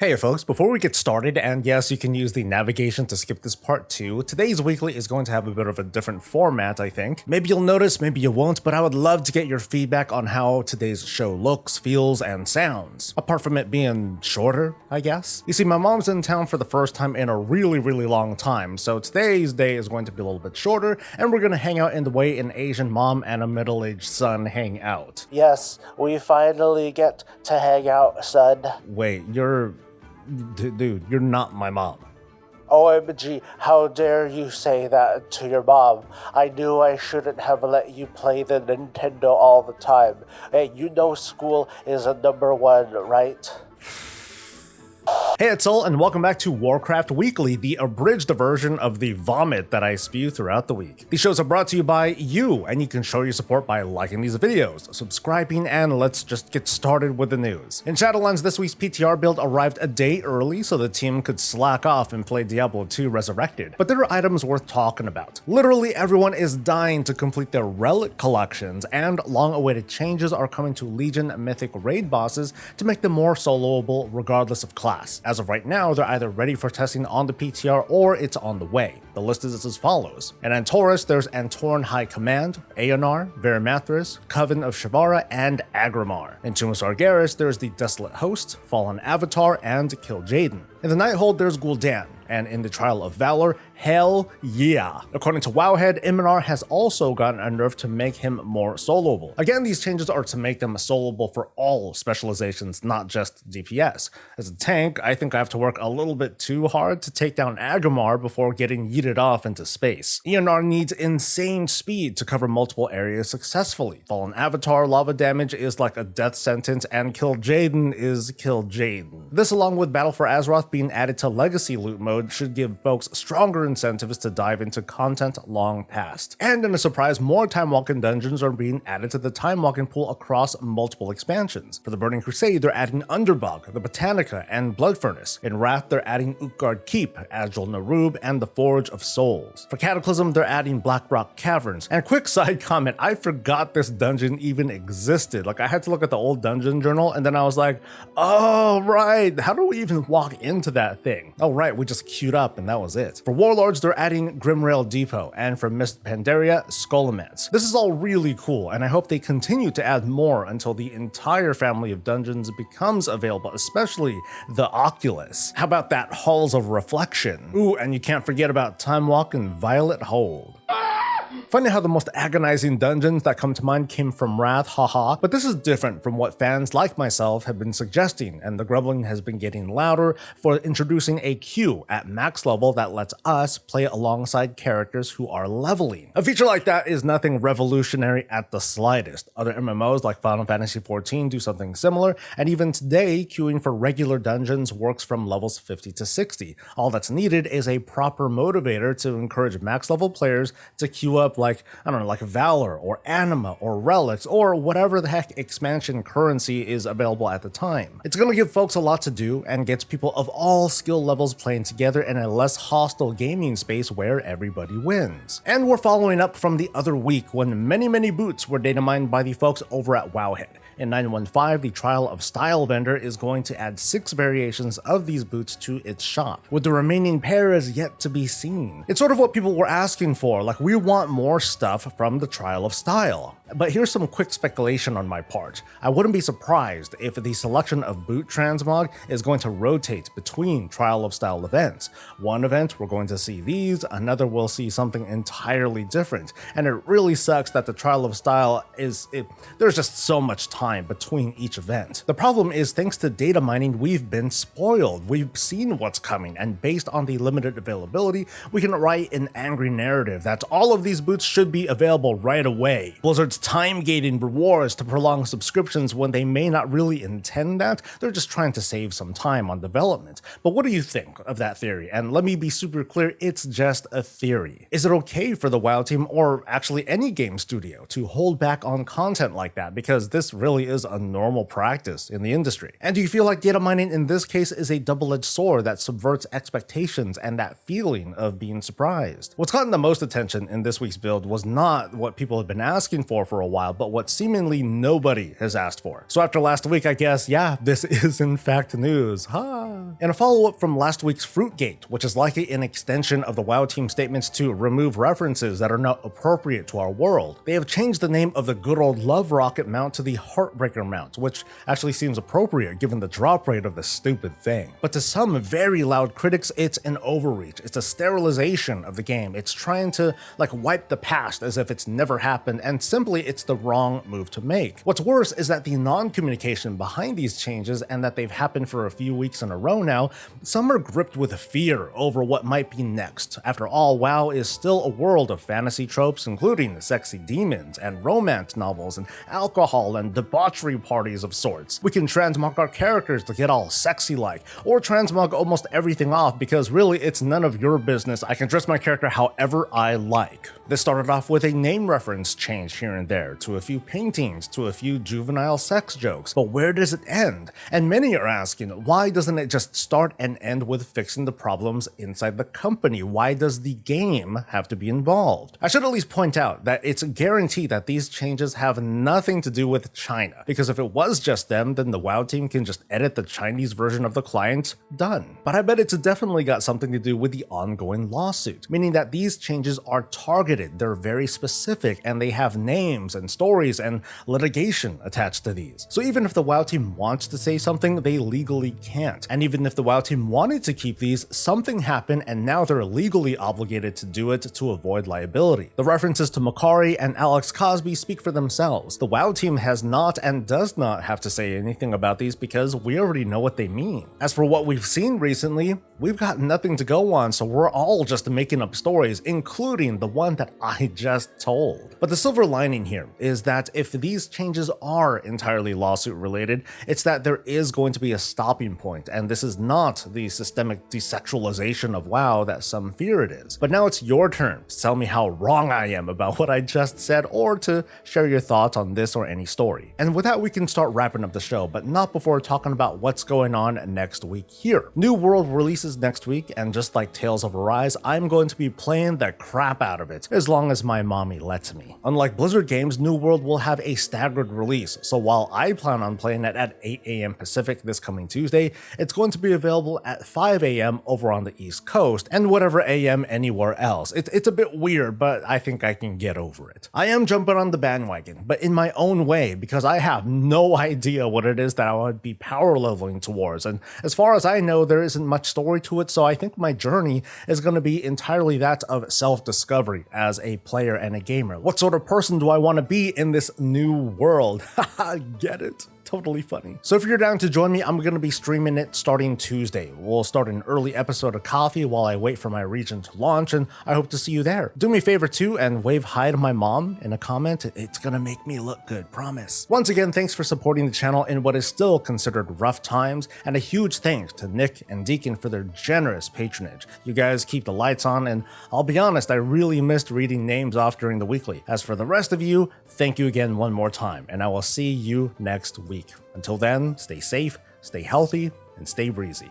Hey folks, before we get started, and yes, you can use the navigation to skip this part too, today's weekly is going to have a bit of a different format, I think. Maybe you'll notice, maybe you won't, but I would love to get your feedback on how today's show looks, feels, and sounds. Apart from it being shorter, I guess. You see, my mom's in town for the first time in a really long time, so today's day is going to be a little bit shorter, and we're going to hang out in the way an Asian mom and a middle-aged son hang out. Yes, we finally get to hang out, son. Wait, Dude, you're not my mom. OMG, how dare you say that to your mom? I knew I shouldn't have let you play the Nintendo all the time. Hey, you know school is a number one, right? Hey, it's Soul, and welcome back to Warcraft Weekly, the abridged version of the vomit that I spew throughout the week. These shows are brought to you by you, and you can show your support by liking these videos, subscribing, and let's just get started with the news. In Shadowlands, this week's PTR build arrived a day early so the team could slack off and play Diablo 2 Resurrected. But there are items worth talking about. Literally everyone is dying to complete their relic collections, and long-awaited changes are coming to Legion Mythic raid bosses to make them more soloable regardless of class. As of right now, they're either ready for testing on the PTR or it's on the way. The list is as follows. In Antorus, there's Antoran High Command, Aeonar, Verimathras, Coven of Shavara, and Agrimar. In Tomb of Sargeras, there's the Desolate Host, Fallen Avatar, and Kil'jaeden. In the Nighthold, there's Gul'dan, and in the Trial of Valor, hell yeah. According to Wowhead, Iminar has also gotten a nerf to make him more soloable. Again, these changes are to make them soloable for all specializations, not just DPS. As a tank, I think I have to work a little bit too hard to take down Agrimar before getting yeeted off into space. Aeonar needs insane speed to cover multiple areas successfully. Fallen Avatar lava damage is like a death sentence, and Kil'jaeden is Kil'jaeden. This, along with Battle for Azeroth being added to Legacy loot mode, should give folks stronger incentives to dive into content long past. And in a surprise, more Timewalking dungeons are being added to the Timewalking pool across multiple expansions. For the Burning Crusade, they're adding Underbog, the Botanica, and Blood Furnace. In Wrath, they're adding Utgard Keep, Azul Narub, and the Forge of Souls. For Cataclysm, they're adding Blackrock Caverns. And quick side comment, I forgot this dungeon even existed. Like, I had to look at the old dungeon journal, and then I was like, oh right, how do we even walk into that thing? Oh right, we just queued up and that was it. For Warlords, they're adding Grimrail Depot, and for Mist Pandaria, Skullomance. This is all really cool, and I hope they continue to add more until the entire family of dungeons becomes available, especially the Oculus. How about that Halls of Reflection? Ooh, and you can't forget about Timewalking Violet Hold. Funny how the most agonizing dungeons that come to mind came from Wrath, haha, but this is different from what fans like myself have been suggesting, and the grumbling has been getting louder for introducing a queue at max level that lets us play alongside characters who are leveling. A feature like that is nothing revolutionary at the slightest. Other MMOs like Final Fantasy XIV do something similar, and even today, queuing for regular dungeons works from levels 50 to 60. All that's needed is a proper motivator to encourage max level players to queue up like, I don't know, like Valor or Anima or Relics or whatever the heck expansion currency is available at the time. It's gonna give folks a lot to do and gets people of all skill levels playing together in a less hostile gaming space where everybody wins. And we're following up from the other week when many boots were data mined by the folks over at Wowhead. In 915, the Trial of Style vendor is going to add 6 variations of these boots to its shop, with the remaining pair as yet to be seen. It's sort of what people were asking for, like we want more stuff from the Trial of Style. But here's some quick speculation on my part. I wouldn't be surprised if the selection of boot transmog is going to rotate between Trial of Style events. One event we're going to see these, another we'll see something entirely different. And it really sucks that the Trial of Style there's just so much time between each event. The problem is, thanks to data mining, we've been spoiled. We've seen what's coming, and based on the limited availability, we can write an angry narrative that all of these boots should be available right away. Blizzard's time-gating rewards to prolong subscriptions when they may not really intend that. They're just trying to save some time on development. But what do you think of that theory? And let me be super clear, it's just a theory. Is it okay for the WoW team, or actually any game studio, to hold back on content like that? Because this really is a normal practice in the industry. And do you feel like data mining in this case is a double-edged sword that subverts expectations and that feeling of being surprised? What's gotten the most attention in this week's build was not what people have been asking for for a while, but what seemingly nobody has asked for. So after last week, I guess, yeah, this is in fact news. In a follow-up from last week's Fruitgate, which is likely an extension of the WoW team statements to remove references that are not appropriate to our world, they have changed the name of the good old Love Rocket mount to the Heartbreaker mount, which actually seems appropriate given the drop rate of this stupid thing. But to some very loud critics, it's an overreach. It's a sterilization of the game. It's trying to wipe the past as if it's never happened, and simply it's the wrong move to make. What's worse is that the non-communication behind these changes, and that they've happened for a few weeks in a row now, some are gripped with fear over what might be next. After all, WoW is still a world of fantasy tropes, including sexy demons and romance novels and alcohol and debauchery parties of sorts. We can transmog our characters to get all sexy-like, or transmog almost everything off because really it's none of your business. I can dress my character however I like. This started off with a name reference change here and there, to a few paintings, to a few juvenile sex jokes, but where does it end? And many are asking, why doesn't it just start and end with fixing the problems inside the company? Why does the game have to be involved? I should at least point out that it's a guarantee that these changes have nothing to do with China, because if it was just them, then the WoW team can just edit the Chinese version of the client, done. But I bet it's definitely got something to do with the ongoing lawsuit, meaning that these changes are targeted, they're very specific, and they have names and stories and litigation attached to these. So even if the WoW team wants to say something, they legally can't. And even if the WoW team wanted to keep these, something happened and now they're legally obligated to do it to avoid liability. The references to Makari and Alex Cosby speak for themselves. The WoW team has not and does not have to say anything about these because we already know what they mean. As for what we've seen recently, we've got nothing to go on, so we're all just making up stories, including the one that I just told. But the silver lining here is that if these changes are entirely lawsuit related, it's that there is going to be a stopping point, and this is not the systemic desexualization of WoW that some fear it is. But now it's your turn to tell me how wrong I am about what I just said, or to share your thoughts on this or any story. And with that, we can start wrapping up the show, but not before talking about what's going on next week here. New World releases next week, and just like Tales of Arise, I'm going to be playing the crap out of it, as long as my mommy lets me. Unlike Blizzard games, New World will have a staggered release, so while I plan on playing it at 8 AM Pacific this coming Tuesday, it's going to be available at 5 AM over on the East Coast, and whatever AM anywhere else. It's a bit weird, but I think I can get over it. I am jumping on the bandwagon, but in my own way, because I have no idea what it is that I would be power leveling towards, and as far as I know, there isn't much story to it, so I think my journey is going to be entirely that of self-discovery as a player and a gamer. What sort of person do I want to be in this new world? Haha, get it? Totally funny. So if you're down to join me, I'm going to be streaming it starting Tuesday. We'll start an early episode of Coffee while I wait for my region to launch, and I hope to see you there. Do me a favor too and wave hi to my mom in a comment. It's gonna make me look good, promise. Once again, thanks for supporting the channel in what is still considered rough times, and a huge thanks to Nick and Deacon for their generous patronage. You guys keep the lights on, and I'll be honest, I really missed reading names off during the weekly. As for the rest of you, thank you again one more time, and I will see you next week. Until then, stay safe, stay healthy, and stay breezy.